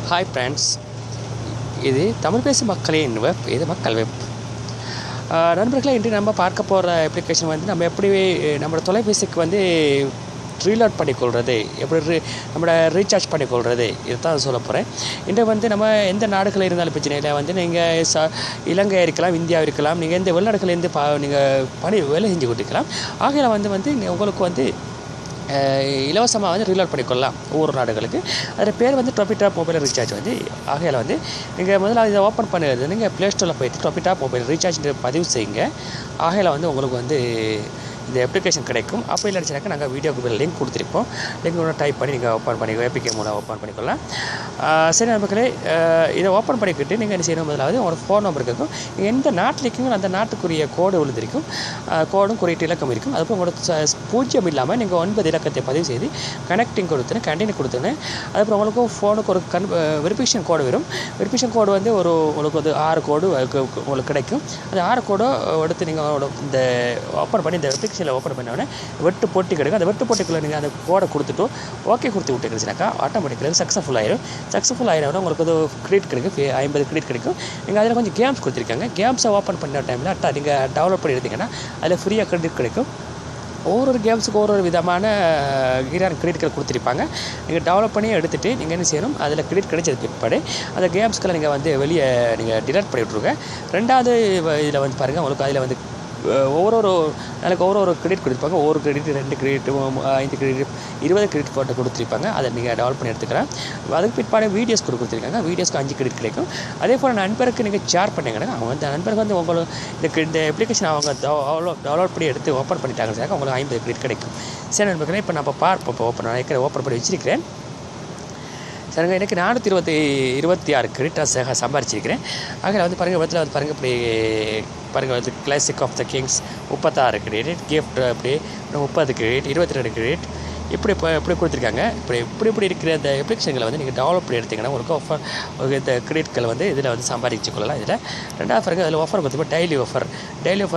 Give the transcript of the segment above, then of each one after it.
Hi friends, இது தமிழ் பேசும் மக்களின் வெப், இது மக்கள் வெப். நண்பர்களே, இன்று நம்ம பார்க்க போகிற அப்ளிகேஷன் வந்து நம்ம எப்படி நம்மளோட தொலைபேசிக்கு வந்து ரீலோட் பண்ணிக்கொள்வது, எப்படி நம்மளோட ரீசார்ஜ் பண்ணிக்கொள்வது, இதை தான் சொல்ல போகிறேன். இன்று வந்து நம்ம எந்த நாடுகளில் இருந்தாலும் பிரச்சனை இல்லை. வந்து நீங்கள் இலங்கை இருக்கலாம், இந்தியா இருக்கலாம், நீங்கள் எந்த வெளிநாடுகளிலேருந்து நீங்கள் வேலை செஞ்சு கொண்டிருக்கலாம். ஆகையில் வந்து உங்களுக்கு வந்து இலவசமாக வந்து ரீலோட் பண்ணிக்கொள்ளலாம் ஒவ்வொரு நாடுகளுக்கு. அதில் பேர் வந்து டொபிடாப் மொபைல் ரீசார்ஜ் வந்து. ஆகையில் வந்து நீங்கள் முதல்ல இதை ஓப்பன் பண்ணுறது, நீங்கள் ப்ளே ஸ்டோரில் போய்ட்டு டொபிடாப் மொபைல் ரீசார்ஜ் பதிவு செய்யுங்க. ஆகையில் வந்து உங்களுக்கு வந்து இந்த அப்ளிகேஷன் கிடைக்கும். அப்போ இல்லைனாக்கா நாங்கள் வீடியோக்கு லிங்க் கொடுத்துருப்போம். லிங்க் டைப் பண்ணி நீங்கள் ஓப்பன் பண்ணி ஏபிகே மூலம் ஓப்பன் பண்ணிக்கொள்ளலாம். சரி நண்பர்களே, இதை ஓப்பன் பண்ணிக்கிட்டு நீங்கள் என்ன செய்யணும், முதலாவது உங்களோட ஃபோன் நம்பர் இருக்கும். நீங்கள் எந்த நாட்டில் இருக்கீங்களோ அந்த நாட்டுக்குரிய கோடு விழுந்திருக்கும். கோடும் குறியீட்டு இலக்கம் இருக்கும். அதுக்கு உங்களோட பூஜ்ஜியம் இல்லாமல் நீங்கள் 9 இலக்கத்தை பதிவு செய்து கனெக்டிங் கொடுத்துன்னு கண்டினியூ கொடுத்துன்னு அதுக்கப்புறம் உங்களுக்கு ஃபோனுக்கு ஒரு வெரிஃபிகேஷன் கோடு வரும். வெரிஃபிகேஷன் கோடு வந்து உங்களுக்கு வந்து 6 கோடு உங்களுக்கு கிடைக்கும். அந்த 6 கோடை எடுத்து நீங்கள் இந்த ஓப்பன் பண்ணி இந்த ஓப்பன் பண்ணோடனே வெட்டு போட்டி கிடைக்கும். அந்த வெட்டு போட்டிக்குள்ளே நீங்கள் அந்த கோடை கொடுத்துட்டு ஓகே கொடுத்து விட்டுக்கிடுச்சுனாக்கா ஆட்டோமேட்டிக்கலாக சக்ஸஸ்ஃபுல் ஆயிரும். உங்களுக்கு ஒரு கிரெடிட் கிடைக்கும், 50 கிரெடிட் கிடைக்கும். நீங்கள் அதில் கொஞ்சம் கேம்ஸ் கொடுத்துருக்காங்க. கேம்ஸை ஓப்பன் பண்ண டைமில் நீங்கள் டவுன்லோட் பண்ணி எடுத்தீங்கன்னா அதில் ஃப்ரீயாக கிரெடிட் கிடைக்கும். ஒவ்வொரு கேம்ஸுக்கு ஒரு விதமான கிரெடிட்கள் கொடுத்துருப்பாங்க. நீங்கள் டெவலப் பண்ணி எடுத்துகிட்டு நீங்கள் என்ன செய்யணும், அதில் கிரெடிட் கிடைச்சது பிற்பாடு அந்த கேம்ஸ்களை நீங்கள் வந்து வெளியே நீங்கள் டிலீட் பண்ணி விட்ருங்க. ரெண்டாவது இதில் வந்து பாருங்கள், உங்களுக்கு அதில் வந்து ஒவ்வொரு நாளைக்கு ஒவ்வொரு கிரெடிட் கொடுத்துருப்பாங்க. ஒரு கிரெடிட், 2 கிரெடிட், 5 கிரெடிட், 20 கிரெடிட் போட்டு கொடுத்துருப்பாங்க. அதை நீங்கள் டெவலப் பண்ணி எடுத்துக்கலாம். அதுக்கு பிற்பாடு வீடியோஸ் கொடுத்துருக்காங்க. வீடியோஸ்க்கு 5 கிரெடிட் கிடைக்கும். அதே போல் நண்பருக்கு நீங்கள் ஷேர் பண்ணிங்கன்னா அவங்க அந்த நண்பருக்கு வந்து உங்களுக்கு இந்த அப்ளிகேஷன் அவங்க டெவலப் பண்ணி எடுத்து ஓப்பன் பண்ணிட்டாங்க சார், உங்களுக்கு 50 கிரெடிட் கிடைக்கும். சரி நண்பர்களே, இப்போ நம்ம ஓப்பன் பண்ணி வச்சிருக்கிறேன். சரிங்க, எனக்கு 426 கிரெடிட் சம்பாரிச்சிருக்கிறேன். ஆக வந்து பாருங்கள், இடத்துல வந்து பாருங்கள், இப்படி பாருங்கள் வந்து classic of the kings 36 credit, gift அப்படி 30 கிரெடிட், 22 கிரெடிட், இப்படி கொடுத்துருக்காங்க. இப்படி இருக்கிற அந்த அப்ளிகேஷன்களை வந்து நீங்கள் டெவலப் பண்ணி எடுத்திங்கன்னா உங்களுக்கு இந்த கிரெடிட்களை வந்து இதில் வந்து சம்பாதிச்சு கொள்ளலாம். இதில் ரெண்டாவது பாருங்கள், அதில் ஆஃபர் கொடுத்துப்போம் டெய்லி ஆஃபர்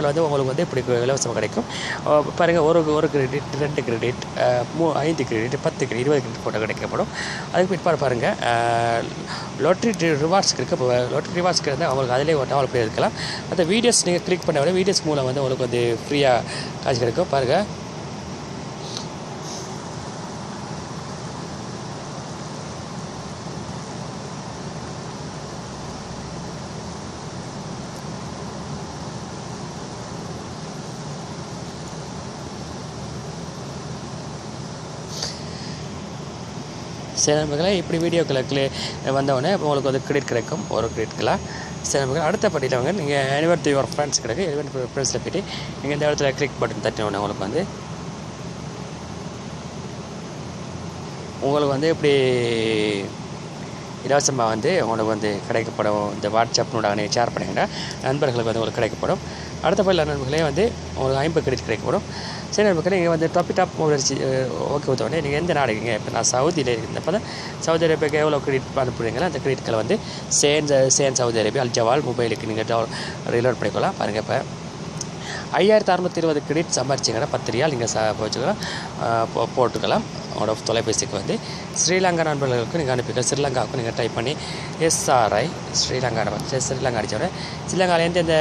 வந்து உங்களுக்கு வந்து இப்படி இலவசமாக கிடைக்கும். பாருங்கள், ஒரு credit, 2 credit, 5 credit, 10 credit, 20 credit போட்டு கிடைக்கப்படும். அதுக்கு பிற்பாடு பாருங்கள், லாட்ரி ரிவார்ட்ஸ்க்கு இருக்குது. லாட்ரி ரிவார்ட்ஸ்க்கு இருந்தால் அவங்களுக்கு அதிலே டெவலப் பண்ணி எடுக்கலாம். அந்த வீடியோஸ் நீங்கள் கிளிக் பண்ண விட வீடியோஸ் மூலம் வந்து உங்களுக்கு வந்து ஃப்ரீயாக காசு கிடைக்கும். பாருங்கள், சில நண்பர்களே இப்படி வீடியோக்களுக்கு வந்தவுடனே உங்களுக்கு வந்து கிரெடிட் கிடைக்கும், ஒரு கிரெடிட்களாக. சில நண்பர்கள் அடுத்த படியில் நீங்கள் எனிவர் டு யுவர் ஃப்ரெண்ட்ஸ் கிடைக்கும். எனிவர் ஃப்ரெண்ட்ஸில் போய்ட்டு நீங்கள் இந்த இடத்துல கிளிக் பட்டன் தட்டினோடனே உங்களுக்கு வந்து இப்படி இலவசமாக வந்து உங்களுக்கு வந்து கிடைக்கப்படும். இந்த வாட்ஸ்அப்னோட நீங்கள் ஷேர் பண்ணிங்கன்னா நண்பர்களுக்கு வந்து உங்களுக்கு கிடைக்கப்படும். அடுத்த பயில நண்பர்களே வந்து உங்களுக்கு 50 கிரெடிட் கிடைக்கப்படும். சரி நண்பர்களே, நீங்கள் வந்து டொபிடாப் மொபைல் ஓகே கொடுத்தோடனே நீங்கள் எந்த நாடு இருக்கீங்க, இப்போ நான் சவுதியில் இருந்தப்போ தான் சவுதி அரேபியாவுக்கு எவ்வளோ கிரெடிட் அனுப்புறீங்களோ அந்த கிரெடிட்களை வந்து சேன் சவுதி அரேபியா அல்ஜவால் மொபைலுக்கு நீங்கள் ரீலோட் பண்ணிக்கலாம். பாருங்கள், இப்போ 5620 கிரெடிட் சம்பாரிச்சிங்கன்னா 10 ரியால் நீங்கள் போட்டுக்கலாம். உங்களோட தொலைபேசிக்கு வந்து ஸ்ரீலங்கா நண்பர்களுக்கு நீங்கள் அனுப்பிக்கலாம். ஸ்ரீலங்காவுக்கு நீங்கள் டைப் பண்ணி SRI ஸ்ரீலங்கா அடித்தோட ஸ்ரீலங்காலேருந்து இந்த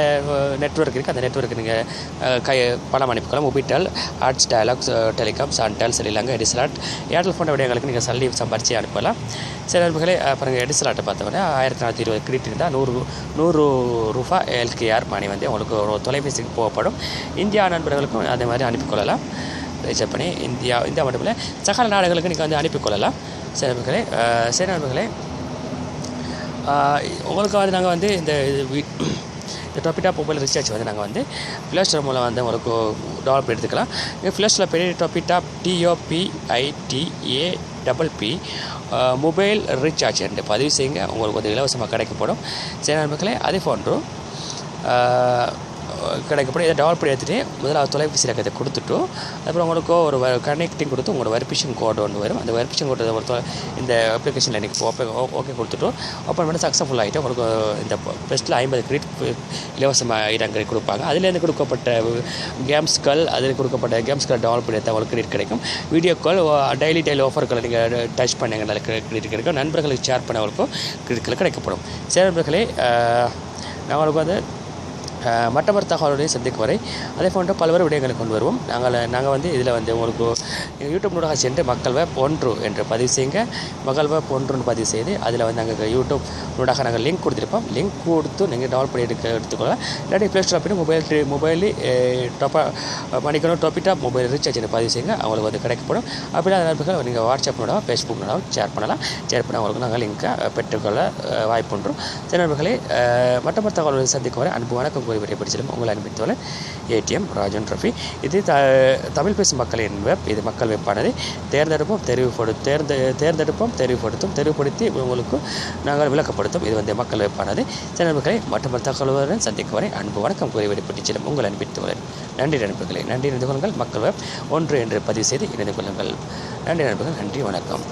நெட்வொர்க் இருக்குது, அந்த நெட்வொர்க்கு நீங்கள் பணம் அனுப்பிக்கலாம். மொபிட்டல், ஆர்ட்ஸ், Dialogs, telecom, Suntel, Sri Lanka, Etisalat, Airtel போன்ற விடயங்களுக்கு நீங்கள் சல்லி சம்பாரித்து அனுப்பலாம். சில நண்பர்களே பாருங்கள், எடிசலாட்டை பார்த்தோன்னே 1420 கிரெடிட் இருந்தால் 100 ரூபா LKR மணி வந்து உங்களுக்கு ஒரு தொலைபேசிக்கு போகப்படும். இந்தியா நண்பர்களுக்கும் அதே மாதிரி அனுப்பிக்கொள்ளலாம். ரீசார்ஜ் பண்ணி இந்தியா மட்டும் இல்லை சகல நாடுகளுக்கு நீங்கள் வந்து அனுப்பிக்கொள்ளலாம். சரி நண்பர்களே, உங்களுக்கு வந்து நாங்கள் வந்து இந்த டொபிடாப் மொபைல் ரீசார்ஜ் வந்து நாங்கள் வந்து ப்ளே ஸ்டோர் மூலம் வந்து உங்களுக்கு டெவலப் எடுத்துக்கலாம். நீங்கள் ப்ளே ஸ்டோரில் போய் டொபிடாப் TOPITAPP மொபைல் ரீசார்ஜ் என்று பதிவு செய்யுங்க. உங்களுக்கு வந்து இலவசமாக கிடைக்கப்படும். சரி நண்பர்களே, அதே போன்று கிடைக்கப்படும். இதை டெவலப் பண்ணி எடுத்துகிட்டு முதல்ல தொலைபேசி இலக்கத்தை கொடுத்துட்டு அப்புறம் உங்களுக்கு ஒரு கனெக்டிங் கொடுத்து உங்களோட வெரிஃபிகேஷன் கோடு ஒன்று வரும். அந்த வெரிஃபிகேஷன் கோடு ஒரு இந்த அப்ளிகேஷனில் எனக்கு ஓகே கொடுத்துட்டு ஓப்பன் பண்ணி சக்ஸஸ்ஃபுல் ஆகிட்டு உங்களுக்கு இந்த பெஸ்ட்டில் 50 கிரெடிட் இலவசமாக இடங்கள் கொடுப்பாங்க. அதுலேருந்து கொடுக்கப்பட்ட கேம்ஸ்கள் டெவலப் பண்ணி எடுத்தால் உங்களுக்கு கிரெடிட் கிடைக்கும். வீடியோ கால் டெய்லி ஆஃபர்களை நீங்கள் டச் பண்ணிங்கனால கிரெடிட் கிடைக்கும். நண்பர்களுக்கு ஷேர் பண்ணவங்களுக்கும் கிரெடிட்கள் கிடைக்கப்படும். சரி நண்பர்களே, நாங்களுக்கு வந்து மற்ற தகவலுடைய சந்திக்கும் வரை அதே போன்ற பல்வேறு விடயங்களை கொண்டு வருவோம். நாங்கள் வந்து இதில் வந்து உங்களுக்கு யூடியூப் நூடாக சென்று மக்கள் வெப் 1 என்று பதிவு செய்யுங்க. மக்கள் வெப் 1 பதிவு செய்து அதில் வந்து நாங்கள் யூடியூப் நூடாக நாங்கள் லிங்க் கொடுத்துருப்போம். லிங்க் கொடுத்து நீங்கள் டவுன்லோட் பண்ணி எடுத்துக்கொள்ளலாம். இல்லாட்டி ப்ளே ஸ்டோர் பண்ணி மொபைல் டாப் மொபைல் ரீசார்ஜ் பதிவு செய்யுங்க. அவங்களுக்கு வந்து கிடைக்கப்படும். அப்படின்னா நண்பர்கள் நீங்கள் வாட்ஸ்அப் நூடாக ஃபேஸ்புக் நூடாக ஷேர் பண்ணலாம். ஷேர் பண்ண அவங்களுக்கு நாங்கள் லிங்கை பெற்றுக்கொள்ள வாய்ப்பு பண்ணுறோம். சரி நண்பர்களே, மற்ற தகவல்களை சந்திக்கும் வரை அன்பு வணக்கம் கூறி படிச்சிலும் உங்கள் அனுப்பித்தோழன் ATM ராஜன் ரஃபி. இது தமிழ் பேசும் மக்களின் வெப். இது மக்கள் வெப்பானது. தெரிவுபடுத்தி உங்களுக்கு நாங்கள் விளக்கப்படுத்தும். இது வந்து மக்கள் வெப்பானது. நண்பர்களை மற்ற தகவலுடன் சந்திக்கும் வரை அன்பு வணக்கம் கூறி படிச்சிலும் உங்கள் அனுப்பித்தோழன். நன்றி நண்பர்களே. நன்றி இணைந்து கொள்ளுங்கள். மக்கள் வெப் 1 என்று பதிவு செய்து இணைந்து கொள்ளுங்கள். நன்றி நண்பர்கள். நன்றி வணக்கம்.